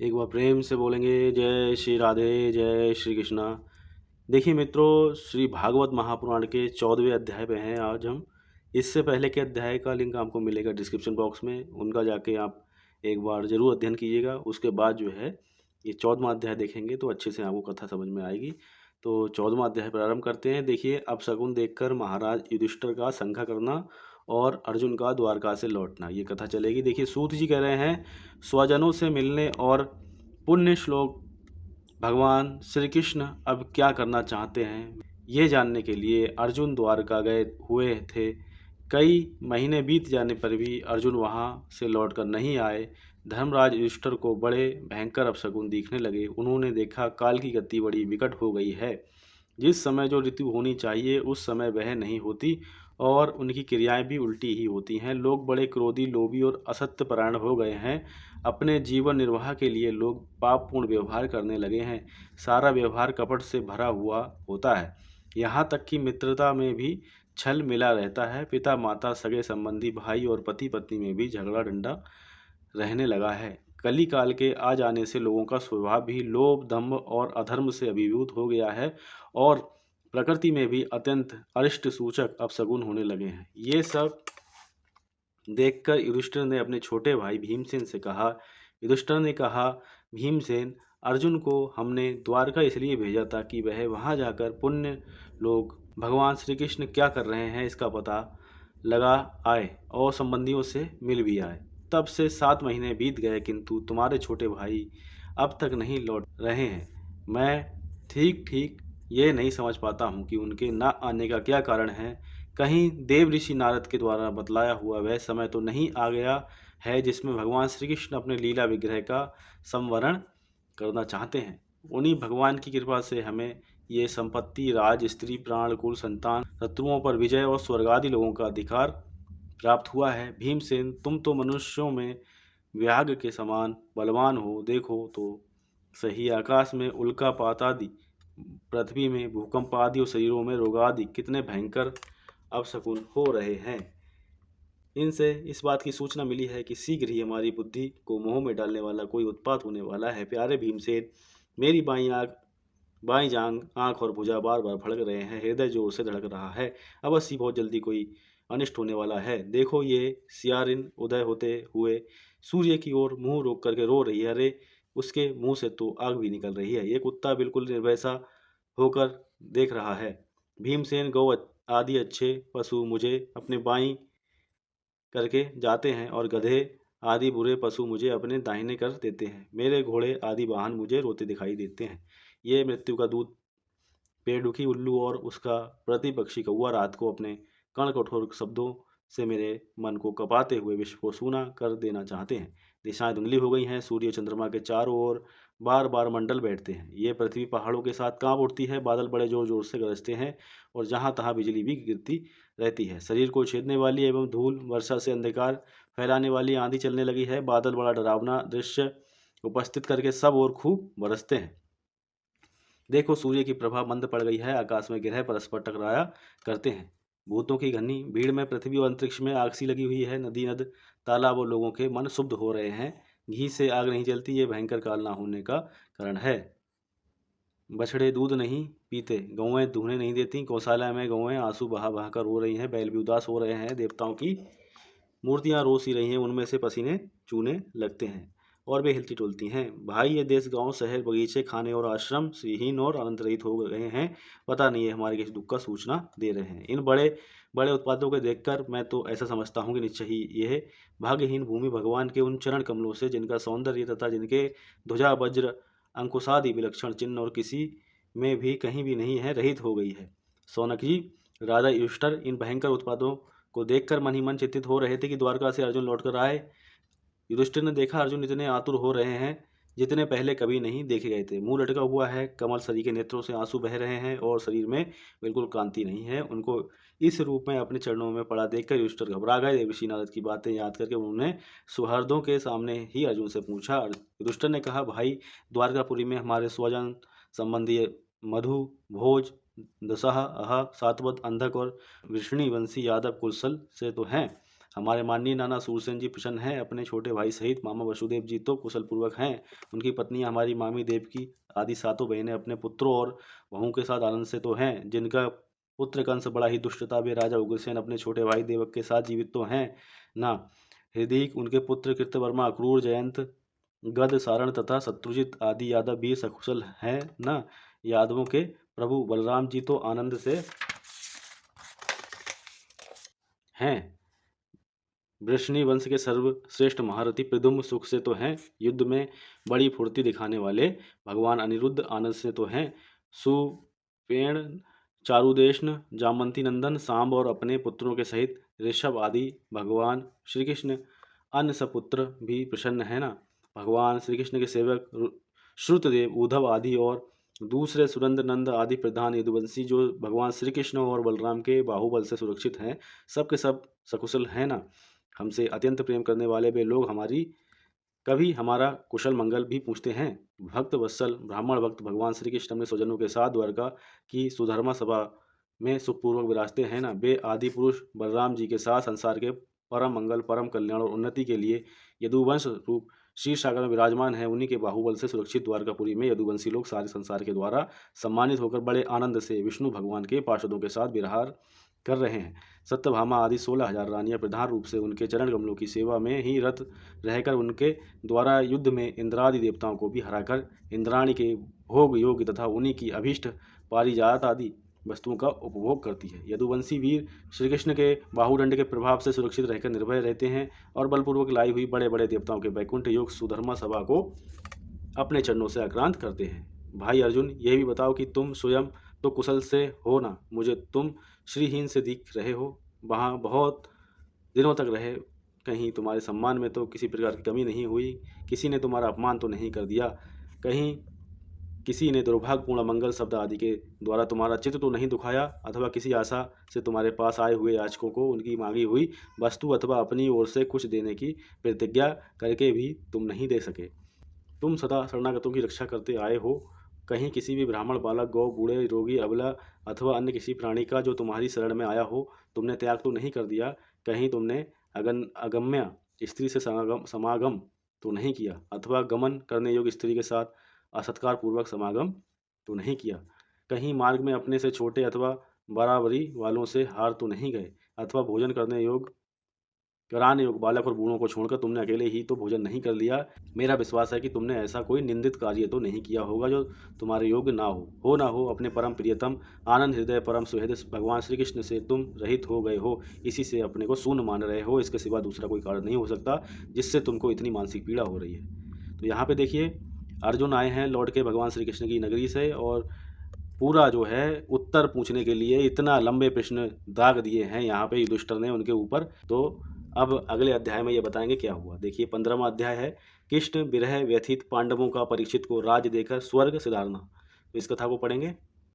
एक बार प्रेम से बोलेंगे जय श्री राधे जय श्री कृष्णा। देखिए मित्रों, श्री भागवत महापुराण के 14वें अध्याय पे हैं आज हम। इससे पहले के अध्याय का लिंक आपको मिलेगा डिस्क्रिप्शन बॉक्स में, उनका जाके आप एक बार ज़रूर अध्ययन कीजिएगा। उसके बाद जो है ये 14वां अध्याय देखेंगे तो अच्छे से आपको कथा समझ में आएगी। तो 14वां अध्याय प्रारंभ करते हैं। देखिए, अपशकुन देखकर महाराज युधिष्ठिर का शंखा करना और अर्जुन का द्वारका से लौटना, ये कथा चलेगी। देखिए, सूत जी कह रहे हैं, स्वजनों से मिलने और पुण्य श्लोक भगवान श्री कृष्ण अब क्या करना चाहते हैं, ये जानने के लिए अर्जुन द्वारका गए हुए थे। कई महीने बीत जाने पर भी अर्जुन वहां से लौटकर नहीं आए। धर्मराज युधिष्ठिर को बड़े भयंकर अपशकुन दिखने लगे। उन्होंने देखा काल की गति बड़ी विकट हो गई है। जिस समय जो ऋतु होनी चाहिए उस समय वह नहीं होती और उनकी क्रियाएं भी उल्टी ही होती हैं। लोग बड़े क्रोधी, लोभी और असत्यपरायण हो गए हैं। अपने जीवन निर्वाह के लिए लोग पापपूर्ण व्यवहार करने लगे हैं। सारा व्यवहार कपट से भरा हुआ होता है। यहाँ तक कि मित्रता में भी छल मिला रहता है। पिता माता, सगे संबंधी, भाई और पति पत्नी में भी झगड़ा डंडा रहने लगा है। कली काल के आ जाने से लोगों का स्वभाव भी लोभ, दंभ और अधर्म से अभिभूत हो गया है और प्रकृति में भी अत्यंत अरिष्ट सूचक अपशगुन होने लगे हैं। ये सब देखकर युधिष्ठिर ने अपने छोटे भाई भीमसेन से कहा। युधिष्ठिर ने कहा, भीमसेन, अर्जुन को हमने द्वारका इसलिए भेजा था कि वह वहां जाकर पुण्य लोग भगवान श्री कृष्ण क्या कर रहे हैं इसका पता लगा आए और संबंधियों से मिल भी आए। तब से 7 महीने बीत गए किंतु तुम्हारे छोटे भाई अब तक नहीं लौट रहे हैं। मैं ठीक ठीक ये नहीं समझ पाता हूँ कि उनके न आने का क्या कारण है। कहीं देव ऋषि नारद के द्वारा बतलाया हुआ वह समय तो नहीं आ गया है जिसमें भगवान श्री कृष्ण अपने लीला विग्रह का संवरण करना चाहते हैं। उन्हीं भगवान की कृपा से हमें ये संपत्ति, राज, स्त्री, प्राण, कुल, संतान, शत्रुओं पर विजय और स्वर्ग आदि लोगों का अधिकार प्राप्त हुआ है। भीमसेन, तुम तो मनुष्यों में व्याघ्र के समान बलवान हो। देखो तो सही, आकाश में उल्कापात आदि, पृथ्वी में भूकंप आदि और शरीरों में रोग आदि कितने भयंकर अपशकुन हो रहे हैं। इनसे इस बात की सूचना मिली है कि शीघ्र ही हमारी बुद्धि को मोह में डालने वाला कोई उत्पात होने वाला है। प्यारे भीमसेन, मेरी बाई जांग, आंख और भुजा बार बार भड़क रहे हैं। हृदय जोर से धड़क रहा है। अवश्य बहुत जल्दी कोई अनिष्ट होने वाला है। देखो, ये सियारिन उदय होते हुए सूर्य की ओर मुंह रोक करके रो रही है। अरे, उसके मुंह से तो आग भी निकल रही है। ये कुत्ता बिल्कुल निर्भयसा होकर देख रहा है। भीमसेन, गौ आदि अच्छे पशु मुझे अपने बाई करके जाते हैं और गधे आदि बुरे पशु मुझे अपने दाहिने कर देते हैं। मेरे घोड़े आदि वाहन मुझे रोते दिखाई देते हैं। ये मृत्यु का दूत पेड़ुखी उल्लू और उसका प्रतिपक्षी कौवा रात को अपने कण कठोर शब्दों से मेरे मन को कपाते हुए विश्व को सूना कर देना चाहते हैं। दिशाएं धुंधली हो गई हैं। सूर्य चंद्रमा के चारों ओर बार बार मंडल बैठते हैं। ये पृथ्वी पहाड़ों के साथ कांप उठती है। बादल बड़े जोर जोर से गरजते हैं और जहाँ तहाँ बिजली भी गिरती रहती है। शरीर को छेदने वाली एवं धूल वर्षा से अंधकार फैलाने वाली आंधी चलने लगी है। बादल बड़ा डरावना दृश्य उपस्थित करके सब ओर खूब बरसते हैं। देखो, सूर्य की प्रभा मंद पड़ गई है। आकाश में ग्रह परस्पर टकराया करते हैं। भूतों की घनी भीड़ में पृथ्वी और अंतरिक्ष में आग सी लगी हुई है। नदी, नद, तालाब और लोगों के मन शुद्ध हो रहे हैं। घी से आग नहीं जलती, ये भयंकर काल ना होने का कारण है। बछड़े दूध नहीं पीते, गौएं दूहने नहीं देती। गौशाला में गौएं आंसू बहा बहा कर रो रही हैं। बैल भी उदास हो रहे हैं। देवताओं की मूर्तियां रो सी रही हैं, उनमें से पसीने चूने लगते हैं और वे हिलती डुलती हैं। भाई, ये देश, गांव, शहर, बगीचे, खाने और आश्रम श्रीहीन और अनंत रहित हो गए हैं। पता नहीं है हमारे किस दुख का सूचना दे रहे हैं। इन बड़े बड़े उत्पादों को देखकर मैं तो ऐसा समझता हूँ कि निश्चय ही यह भाग्यहीन भूमि भगवान के उन चरण कमलों से, जिनका सौंदर्य तथा जिनके ध्वजा वज्र अंकुशादि विलक्षण चिन्ह और किसी में भी कहीं भी नहीं है, रहित हो गई है। सौनक जी, राजा युधिष्ठिर इन भयंकर उत्पादों को देखकर मन ही मन चिंतित हो रहे थे कि द्वारका से अर्जुन लौटकर आए। युधिष्ठिर ने देखा अर्जुन इतने आतुर हो रहे हैं जितने पहले कभी नहीं देखे गए थे। मुंह लटका हुआ है, कमल सरी के नेत्रों से आंसू बह रहे हैं और शरीर में बिल्कुल कांति नहीं है। उनको इस रूप में अपने चरणों में पड़ा देखकर युधिष्ठिर घबरा गए। देवर्षि नारद की बातें याद करके उन्होंने सुहृदों के सामने ही अर्जुन से पूछा। युधिष्ठिर ने कहा, भाई, द्वारकापुरी में हमारे स्वजन संबंधी मधु, भोज, दशहा, अहा, सातवत, अंधक और वृष्णि वंशी यादव कुलसल से तो हैं। हमारे माननीय नाना सूरसेन जी प्रसन्न हैं, अपने छोटे भाई सहित मामा वसुदेव जी तो कुशल पूर्वक हैं। उनकी पत्नी हमारी मामी देवकी आदि सातों बहनें अपने पुत्रों और बहुओं के साथ आनंद से तो हैं। जिनका पुत्र कंस बड़ा ही दुष्टता वे राजा उग्रसेन अपने छोटे भाई देवक के साथ जीवित तो हैं ना। हृदय उनके पुत्र कृतवर्मा, अक्रूर, जयंत, गद, सारण तथा शत्रुजित आदि यादव भी सकुशल हैं ना। यादवों के प्रभु बलराम जी तो आनंद से हैं। वृष्णि वंश के सर्वश्रेष्ठ महारथी प्रद्युम्न सुख से तो हैं। युद्ध में बड़ी फुर्ती दिखाने वाले भगवान अनिरुद्ध आनंद से तो हैं। सुपेण, चारुदेशन, जामवंती नंदन, सांब और अपने पुत्रों के सहित ऋषभ आदि भगवान श्री कृष्ण अन्य सपुत्र भी प्रसन्न है ना। भगवान श्री कृष्ण के सेवक श्रुतदेव, उद्धव आदि और दूसरे सुरेंद्र नंद आदि प्रधान यदुवंशी जो भगवान श्री कृष्ण और बलराम के बाहुबल से सुरक्षित हैं, सब के सब सकुशल हैं ना। हमसे अत्यंत प्रेम करने वाले वे लोग हमारी कभी हमारा कुशल मंगल भी पूछते हैं। भक्त वत्सल ब्राह्मण भक्त भगवान श्री कृष्ण अपने स्वजनों के साथ द्वारका की सुधर्मा सभा में सुखपूर्वक विराजते हैं ना। वे आदि पुरुष बलराम जी के साथ संसार के परम मंगल, परम कल्याण और उन्नति के लिए यदुवंश रूप क्षीर सागर में विराजमान है। उन्हीं के बाहुबल से सुरक्षित द्वारकापुरी में यदुवंशी लोग सारे संसार के द्वारा सम्मानित होकर बड़े आनंद से विष्णु भगवान के पार्षदों के साथ विहार कर रहे हैं। सत्यभामा आदि 16,000 रानियां प्रधान रूप से उनके चरण कमलों की सेवा में ही रत रहकर उनके द्वारा युद्ध में इंद्रादि देवताओं को भी हराकर इंद्राणी के भोग योग्य तथा उन्हीं की अभीष्ट पारिजात आदि वस्तुओं का उपभोग करती है। यदुवंशी वीर श्री कृष्ण के बाहुदंड के प्रभाव से सुरक्षित रहकर निर्भय रहते हैं और बलपूर्वक लाई हुई बड़े बड़े देवताओं के वैकुंठ योग सुधर्मा सभा को अपने चरणों से आक्रांत करते हैं। भाई अर्जुन, यह भी बताओ कि तुम स्वयं तो कुशल से हो ना। मुझे तुम श्रीहीन से दिख रहे हो, वहाँ बहुत दिनों तक रहे, कहीं तुम्हारे सम्मान में तो किसी प्रकार की कमी नहीं हुई, किसी ने तुम्हारा अपमान तो नहीं कर दिया, कहीं किसी ने दुर्भाग्यपूर्ण मंगल शब्द आदि के द्वारा तुम्हारा चित्त तो नहीं दुखाया, अथवा किसी आशा से तुम्हारे पास आए हुए याचकों को उनकी मांगी हुई वस्तु अथवा अपनी ओर से कुछ देने की प्रतिज्ञा करके भी तुम नहीं दे सके। तुम सदा शरणागतों की रक्षा करते आए हो, कहीं किसी भी ब्राह्मण, बालक, गौ, बूढ़े, रोगी, अबला अथवा अन्य किसी प्राणी का जो तुम्हारी शरण में आया हो तुमने त्याग तो नहीं कर दिया, कहीं तुमने अगम्य स्त्री से समागम तो नहीं किया, अथवा गमन करने योग्य स्त्री के साथ असत्कार पूर्वक समागम तो नहीं किया, कहीं मार्ग में अपने से छोटे अथवा बराबरी वालों से हार तो नहीं गए, अथवा भोजन कराने योग बालक और बूढ़ों को छोड़कर तुमने अकेले ही तो भोजन नहीं कर लिया। मेरा विश्वास है कि तुमने ऐसा कोई निंदित कार्य तो नहीं किया होगा जो तुम्हारे योग्य ना हो अपने परम प्रियतम आनंद हृदय परम सुहृद भगवान श्री कृष्ण से तुम रहित हो गए हो, इसी से अपने को शून्य मान रहे हो। इसके सिवा दूसरा कोई कारण नहीं हो सकता जिससे तुमको इतनी मानसिक पीड़ा हो रही है। तो यहाँ पे देखिए, अर्जुन आए हैं लौट के भगवान श्री कृष्ण की नगरी से और पूरा जो है उत्तर पूछने के लिए इतना लंबे प्रश्न दाग दिए हैं यहाँ पे युधिष्ठिर ने उनके ऊपर। तो अब अगले अध्याय में ये बताएंगे क्या हुआ। देखिए 15वां अध्याय है, कृष्ण विरह व्यथित पांडवों का परीक्षित को राज्य देकर स्वर्ग सिधारना। तो इस कथा को पढ़ेंगे।